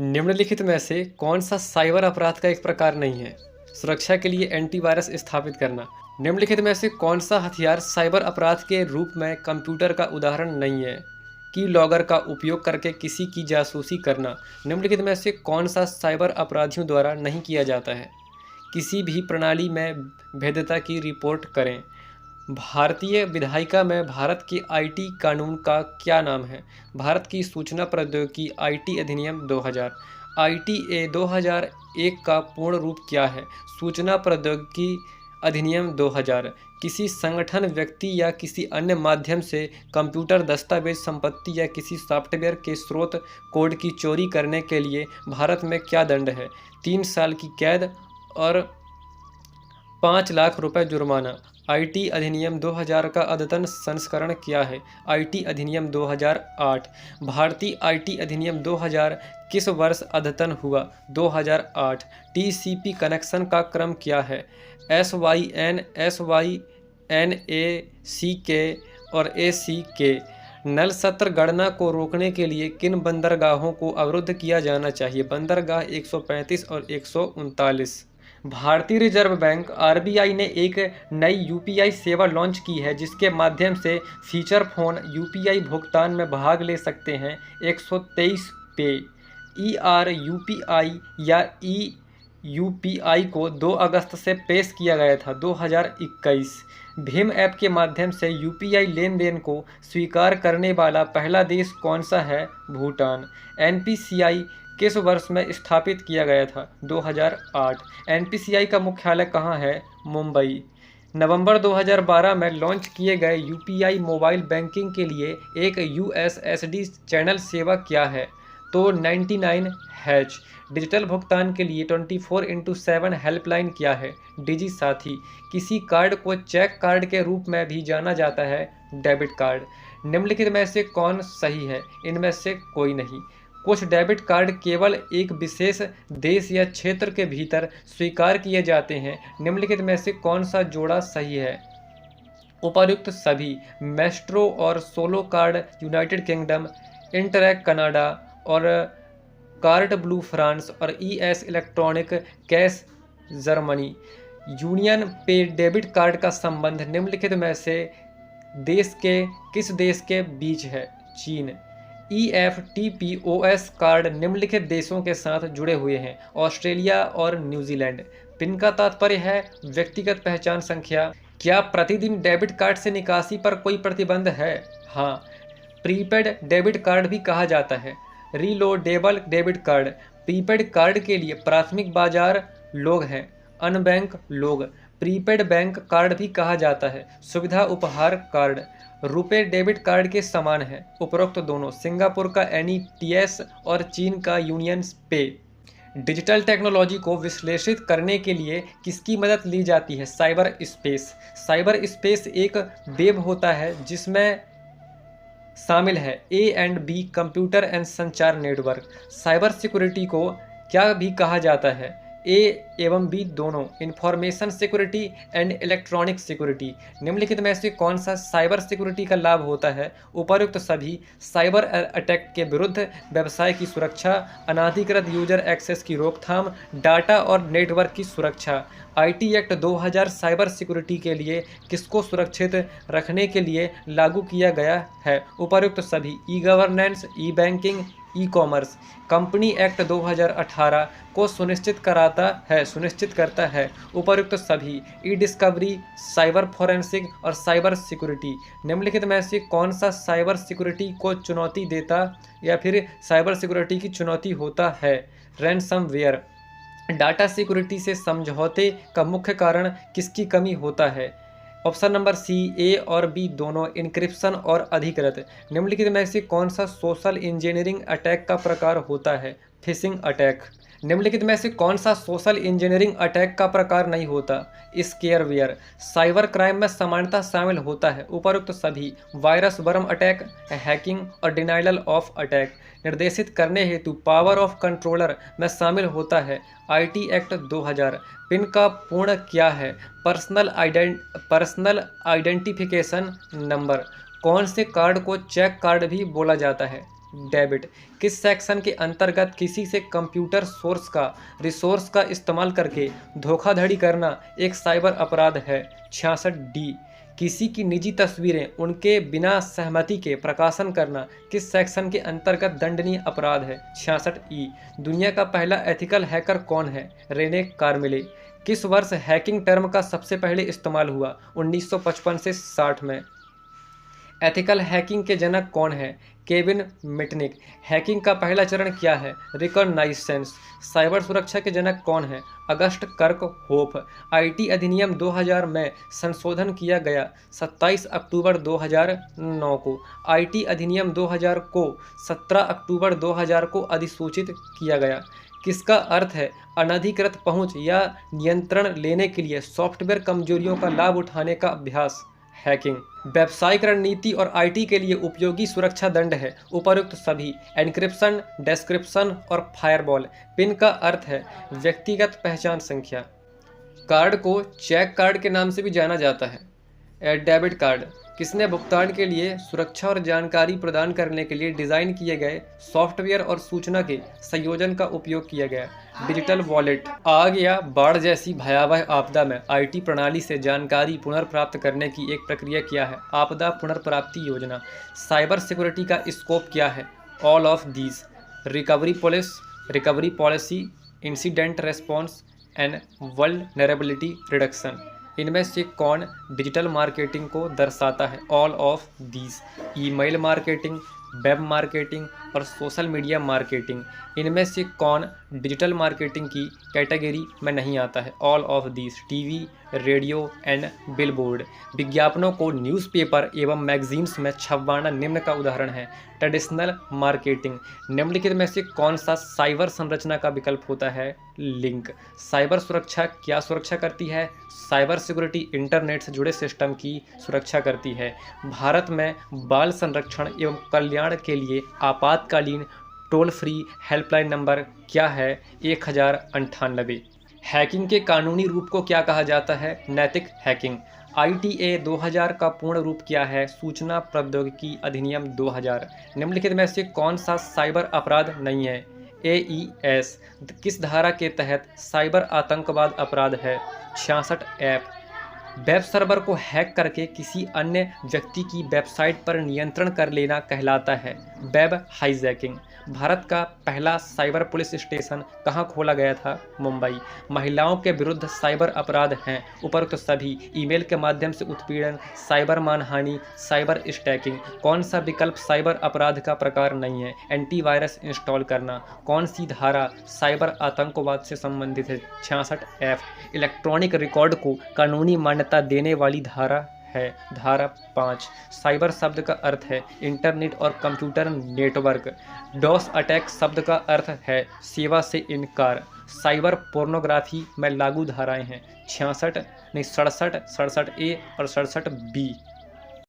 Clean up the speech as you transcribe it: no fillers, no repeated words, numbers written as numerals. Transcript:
निम्नलिखित में से कौन सा साइबर अपराध का एक प्रकार नहीं है? सुरक्षा के लिए एंटीवायरस स्थापित करना। निम्नलिखित में से कौन सा हथियार साइबर अपराध के रूप में कंप्यूटर का उदाहरण नहीं है? की लॉगर का उपयोग करके किसी की जासूसी करना। निम्नलिखित में से कौन सा साइबर अपराधियों द्वारा नहीं किया जाता है? किसी भी प्रणाली में भेद्यता की रिपोर्ट करें। भारतीय विधायिका में भारत के आईटी कानून का क्या नाम है? भारत की सूचना प्रौद्योगिकी आईटी अधिनियम 2000। आईटीए 2001 का पूर्ण रूप क्या है? सूचना प्रौद्योगिकी अधिनियम 2000। किसी संगठन, व्यक्ति या किसी अन्य माध्यम से कंप्यूटर, दस्तावेज, संपत्ति या किसी सॉफ्टवेयर के स्रोत कोड की चोरी करने के लिए भारत में क्या दंड है? 3 साल की कैद और 5 लाख रुपए जुर्माना। आईटी अधिनियम 2000 का अद्यतन संस्करण क्या है? आईटी अधिनियम 2008। भारतीय आईटी अधिनियम 2000 किस वर्ष अद्यतन हुआ? 2008। टीसीपी कनेक्शन का क्रम क्या है? SYN, SYNACK और ACK। नल सत्र गणना को रोकने के लिए किन बंदरगाहों को अवरुद्ध किया जाना चाहिए? बंदरगाह 135 और 139। भारतीय रिजर्व बैंक आरबीआई ने एक नई यूपीआई सेवा लॉन्च की है जिसके माध्यम से फीचर फोन यूपीआई भुगतान में भाग ले सकते हैं। 123 पे। ईआर-यूपीआई या ई यूपीआई को 2 अगस्त से पेश किया गया था 2021। भीम ऐप के माध्यम से यूपीआई लेन देन को स्वीकार करने वाला पहला देश कौन सा है? भूटान। एनपीसीआई किस वर्ष में स्थापित किया गया था? 2008। एनपीसीआई का मुख्यालय कहाँ है? मुंबई। नवंबर 2012 में लॉन्च किए गए यूपीआई मोबाइल बैंकिंग के लिए एक यूएसएसडी चैनल सेवा क्या है? तो 99 डिजिटल भुगतान के लिए 24x7 हेल्पलाइन क्या है? डिजी साथी। किसी कार्ड को चेक कार्ड के रूप में भी जाना जाता है डेबिट कार्ड। निम्नलिखित में से कौन सही है? इनमें से कोई नहीं। कुछ डेबिट कार्ड केवल एक विशेष देश या क्षेत्र के भीतर स्वीकार किए जाते हैं। निम्नलिखित में से कौन सा जोड़ा सही है? उपर्युक्त सभी। मेस्ट्रो और Solo card United Kingdom, Interac Canada और कार्ड ब्लू फ्रांस और ES electronic cash Germany. UnionPay debit card का संबंध निम्नलिखित में से किस देश के बीच है? चीन। EFTPOS कार्ड निम्नलिखित देशों के साथ जुड़े हुए हैं? ऑस्ट्रेलिया और न्यूजीलैंड। पिन का तात्पर्य है व्यक्तिगत पहचान संख्या। क्या प्रतिदिन डेबिट कार्ड से निकासी पर कोई प्रतिबंध है? हाँ। प्रीपेड डेबिट कार्ड भी कहा जाता है। रीलोडेबल डेबिट कार्ड। प्रीपेड कार्ड के लिए प्राथमिक बाजार लोग हैं, अनबैंक लोग। प्रीपेड बैंक कार्ड भी कहा जाता है। सुविधा उपहार कार्ड। रुपे डेबिट कार्ड के समान है। उपरोक्त दोनों। सिंगापुर का NETS और चीन का यूनियन पे। डिजिटल टेक्नोलॉजी को विश्लेषित करने के लिए किसकी मदद ली जाती है? Cyber space. साइबर स्पेस एक वेब होता है जिसमें शामिल है A&B कंप्यूटर एंड संचार नेटवर्क। साइबर सिक्योरिटी को क्या भी कहा जाता है? A एवं B दोनों। Information security and electronic security. निम्नलिखित में से कौन सा साइबर सिक्योरिटी का लाभ होता है? उपर्युक्त सभी। साइबर अटैक के विरुद्ध व्यवसाय की सुरक्षा, अनाधिकृत यूजर एक्सेस की रोकथाम, डाटा और नेटवर्क की सुरक्षा। आईटी एक्ट 2000 साइबर सिक्योरिटी के लिए किसको सुरक्षित रखने के लिए लागू किया गया है? उपर्युक्त सभी। E governance, e banking, e commerce. Company act 2018 को सुनिश्चित करता है। उपर्युक्त सभी। ई डिस्कवरी, साइबर फोरेंसिक और साइबर सिक्योरिटी। निम्नलिखित में से कौन सा साइबर सिक्योरिटी को चुनौती देता या फिर साइबर सिक्योरिटी की चुनौती होता है? रैनसमवेयर। डाटा सिक्योरिटी से समझौते का मुख्य कारण किसकी कमी होता है? Option number C. A और B दोनों। इंक्रिप्शन और अधिकृत। निम्नलिखित में से कौन सा सोशल इंजीनियरिंग अटैक का प्रकार होता है? Phishing attack. निम्नलिखित में से कौन सा सोशल इंजीनियरिंग अटैक का प्रकार नहीं होता? स्केयरवेयर। साइबर क्राइम में समानता शामिल होता है। उपर्युक्त सभी। वायरस, वर्म अटैक, हैकिंग और डिनाइल ऑफ अटैक निर्देशित करने हेतु पावर ऑफ कंट्रोलर में शामिल होता है। IT act 2000। पिन का पूर्ण क्या है? Personal identification number. कौन से कार्ड को चेक कार्ड भी बोला जाता है? डेबिट किस सेक्शन के अंतर्गत किसी से कंप्यूटर रिसोर्स का इस्तेमाल करके धोखाधड़ी करना एक साइबर अपराध है। 66 डी किसी की निजी तस्वीरें उनके बिना सहमति के प्रकाशन करना किस सेक्शन के अंतर्गत दंडनीय अपराध है। 66 ई दुनिया का पहला एथिकल हैकर कौन है। रेने कार्मिले किस वर्ष हैकिंग टर्म का सबसे पहले इस्तेमाल हुआ। 1955 से 60 में। एथिकल हैकिंग के जनक कौन है। केविन मिटनिक हैकिंग का पहला चरण क्या है। रिकॉग्नाइसेंस साइबर सुरक्षा के जनक कौन है। अगस्ट कर्क होफ आईटी अधिनियम 2000 में संशोधन किया गया 27 अक्टूबर 2009 को। आईटी अधिनियम 2000 को 17 अक्टूबर 2000 को अधिसूचित किया गया। किसका अर्थ है अनधिकृत पहुंच या नियंत्रण लेने के लिए सॉफ्टवेयर कमजोरियों का लाभ उठाने का अभ्यास। हैकिंग व्यावसायिक रणनीति और आईटी के लिए उपयोगी सुरक्षा दंड है उपयुक्त सभी। एन्क्रिप्शन, डिस्क्रिप्शन और फायरवॉल। पिन का अर्थ है व्यक्तिगत पहचान संख्या। कार्ड को चेक कार्ड के नाम से भी जाना जाता है। डेबिट कार्ड किसने भुगतान के लिए सुरक्षा और जानकारी प्रदान करने के लिए डिज़ाइन किए गए सॉफ्टवेयर और सूचना के संयोजन का उपयोग किया गया। डिजिटल वॉलेट आग या बाढ़ जैसी भयावह आपदा में आईटी प्रणाली से जानकारी पुनर्प्राप्त करने की एक प्रक्रिया क्या है। आपदा पुनर्प्राप्ति योजना। साइबर सिक्योरिटी का स्कोप क्या है। All of these recovery policy, incident response and vulnerability reduction. इनमें से कौन डिजिटल मार्केटिंग को दर्शाता है। All of these. Email marketing, web marketing और सोशल मीडिया मार्केटिंग। इनमें से कौन डिजिटल मार्केटिंग की कैटेगरी में नहीं आता है। All of these. TV, radio and billboard. विज्ञापनों को न्यूज़पेपर एवं मैगजीन्स में छपवाना निम्न का उदाहरण है। Traditional marketing. निम्नलिखित में से कौन सा साइबर संरचना का विकल्प होता है। लिंक। साइबर सुरक्षा क्या सुरक्षा करती है। साइबर सिक्योरिटी इंटरनेट से जुड़े सिस्टम की सुरक्षा करती है। भारत में बाल संरक्षण एवं कल्याण के लिए आपातकालीन टोल फ्री हेल्पलाइन नंबर क्या है। 1098। हैकिंग के कानूनी रूप को क्या कहा जाता है। नैतिक हैकिंग। ITA 2000 का पूर्ण रूप क्या है। सूचना प्रौद्योगिकी अधिनियम 2000। निम्नलिखित में से कौन सा साइबर अपराध नहीं है। AES किस धारा के तहत साइबर आतंकवाद अपराध है। 66 ऐप वेब सर्वर को हैक करके किसी अन्य व्यक्ति की वेबसाइट पर नियंत्रण कर लेना कहलाता है वेब हाईजैकिंग। भारत का पहला साइबर पुलिस स्टेशन कहाँ खोला गया था। मुंबई। महिलाओं के विरुद्ध साइबर अपराध हैं उपरोक्त सभी। ईमेल के माध्यम से उत्पीड़न, साइबर मानहानि, साइबर स्टैकिंग। कौन सा विकल्प साइबर अपराध का प्रकार नहीं है। एंटीवायरस इंस्टॉल करना। कौन सी धारा साइबर आतंकवाद से संबंधित है। 66 F इलेक्ट्रॉनिक रिकॉर्ड को कानूनी मान्यता देने वाली धारा है धारा 5। साइबर शब्द का अर्थ है इंटरनेट और कंप्यूटर नेटवर्क। डॉस अटैक शब्द का अर्थ है सेवा से इनकार। साइबर पोर्नोग्राफी में लागू धाराएं हैं 67 A और 67 B।